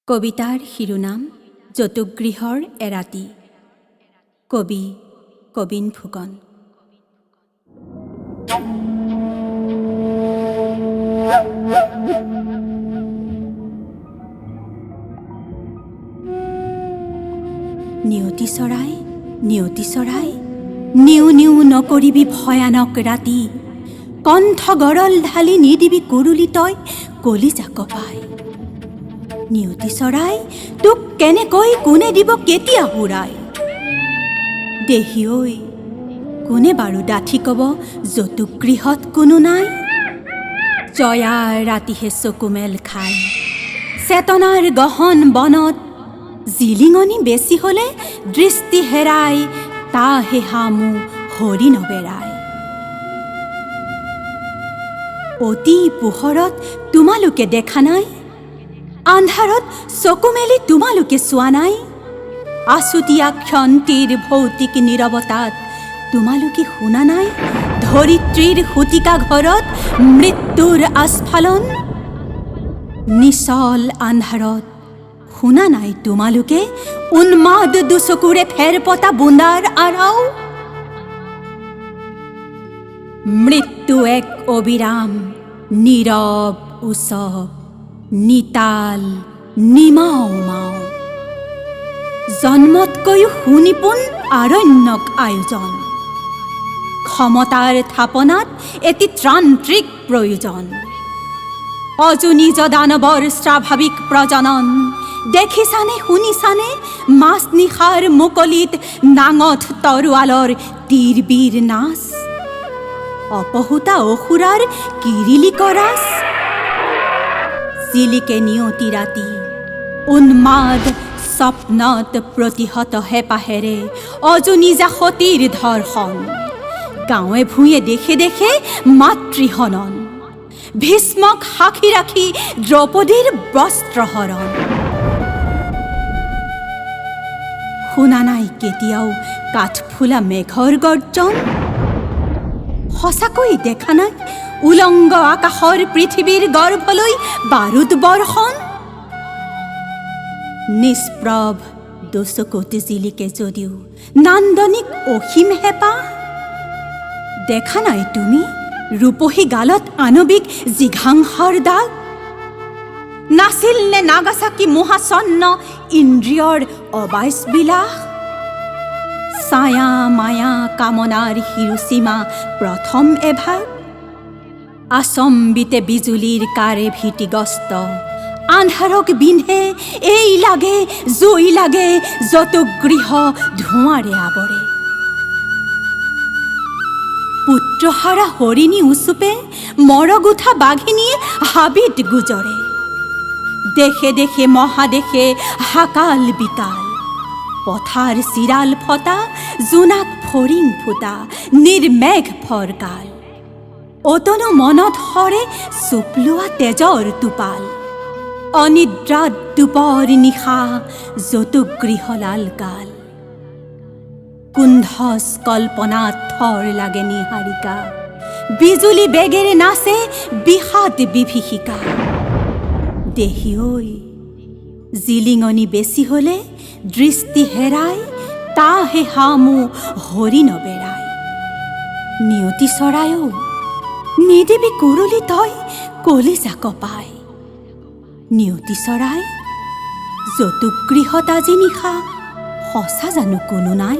কবিতাৰ শিৰোনাম যতুগৃহৰ এৰাতি। কবি কবীন ফুকন। নিয়তি চৰাই নিয়তি চৰাই, নিউ নিউ নকৰিবি ভয়ানক ৰাতি, কণ্ঠ গৰল ঢালি নিদিবি কুৰুলি তই কলিজা কপাই। নিয়তি চৰাই, তোক কেনেকৈ কোনে দিব কেতিয়া হুৰাই? দেহি ঐ, কোনে বাৰু ডাঠি কব যতুগৃহত কোনো নাই? জয়াৰ ৰাতিহে চকুমেল খাই, চেতনাৰ গহন বনত জিলিঙনি বেছি হলে দৃষ্টি হেৰাই, তাহে হামু হৰি নবেৰাই। অতি পোহৰত তোমালোকে দেখা নাই, আন্ধাৰত চকু মেলি তোমালোকে চোৱা নাই, আছুতীয়া ক্ষন্তিৰ ভৌতিক নীৰৱতাত তোমালোকে শুনা নাই, ধৰিত্ৰীৰ শতিকা ঘৰত মৃত্যুৰ আস্ফালন। নিচল আন্ধাৰত শুনা নাই তোমালোকে উন্মাদ দুচকুৰে ফেৰপতা বুন্দাৰ আৰাও? মৃত্যু এক অবিৰাম নীৰৱ উৎসৱ, নিতাল নিমাও মাও, জন্মতকৈও সুনিপুণ আৰণ্যক আয়োজন, ক্ষমতাৰ থাপনাত এটি ত্ৰান্ত্ৰিক প্ৰয়োজন, অজুনিজ দানৱৰ স্বাভাৱিক প্ৰজনন। দেখিছানে শুনিছানে মাছ নিশাৰ মুকলিত নাঙঠ তৰোৱালৰ তীৰবীৰ নাচ, অপহুতা অসুৰাৰ কিৰিলি কৰাচ। জিলিকে নিয়তি ৰাতি উন্মাদ স্বপ্নত প্ৰতিহত হেপাহেৰে অজুনিজা সতীৰ ধৰ্ষণ, গাঁৱে ভূঞে দেশে দেশে মাতৃহনন, ভীষ্মক সাক্ষী ৰাখি দ্ৰৌপদীৰ বস্ত্ৰহৰণ। শুনা নাই কেতিয়াও কাঠফুলা মেঘৰ গৰ্জন? সঁচাকৈ দেখা নাই উলংগ আকাশৰ পৃথিৱীৰ গৰ্ভলৈ বাৰুদ বৰ্ষণ? নিষ্প্ৰভ দুচকুত জিলিকে যদিও নান্দনিক অসীম হেঁপাহ, দেখা নাই তুমি ৰূপহী গালত আণৱিক জিঘাংসাৰ দাগ? নাছিল নে নাগাচাকি মোহাচন্ন ইন্দ্ৰিয়ৰ অবাইচ বিলাস? ছায়া মায়া কামনাৰ হিৰোচিমা প্ৰথম এভাগ, আচম্বিতে বিজুলীৰ কাৰে ভীতিগ্ৰস্ত, আন্ধাৰক বিন্ধে এই লাগে জুই লাগে, যতুগৃহ ধোঁৱাৰে আৱৰে। পুত্ৰহাৰা হৰিণী উচুপে, মৰগুঠা বাঘিনীয়ে হাবিত গুজৰে, দেশে দেশে মহাদেশে হাকাল বিকাল, পথাৰ চিৰাল ফটা, জোনাক ফৰিং ফুটা, নিৰ্মেঘ ফৰকাল, অতনো মনত সৰে চুপলোৱা তেজৰ টোপাল, অনিদ্ৰাত দুপৰ নিশা যতুগৃহলাল কাল। কুণ্ঠচ কল্পনাত থৰ লাগে নিহাৰিকা, বিজুলী বেগেৰে নাচে বিষাদ বিভীষিকা। দেহি ঐ, জিলিঙনি বেছি হলে দৃষ্টি হেৰাই, তাহে হামু হৰি নবেৰাই। নিয়তি চৰাইও, নিদিবি কুৰুলি তই কলিজা কপাই। নিয়তি চৰাই, যতুগৃহত আজি নিশা সঁচা জানো কোনো নাই?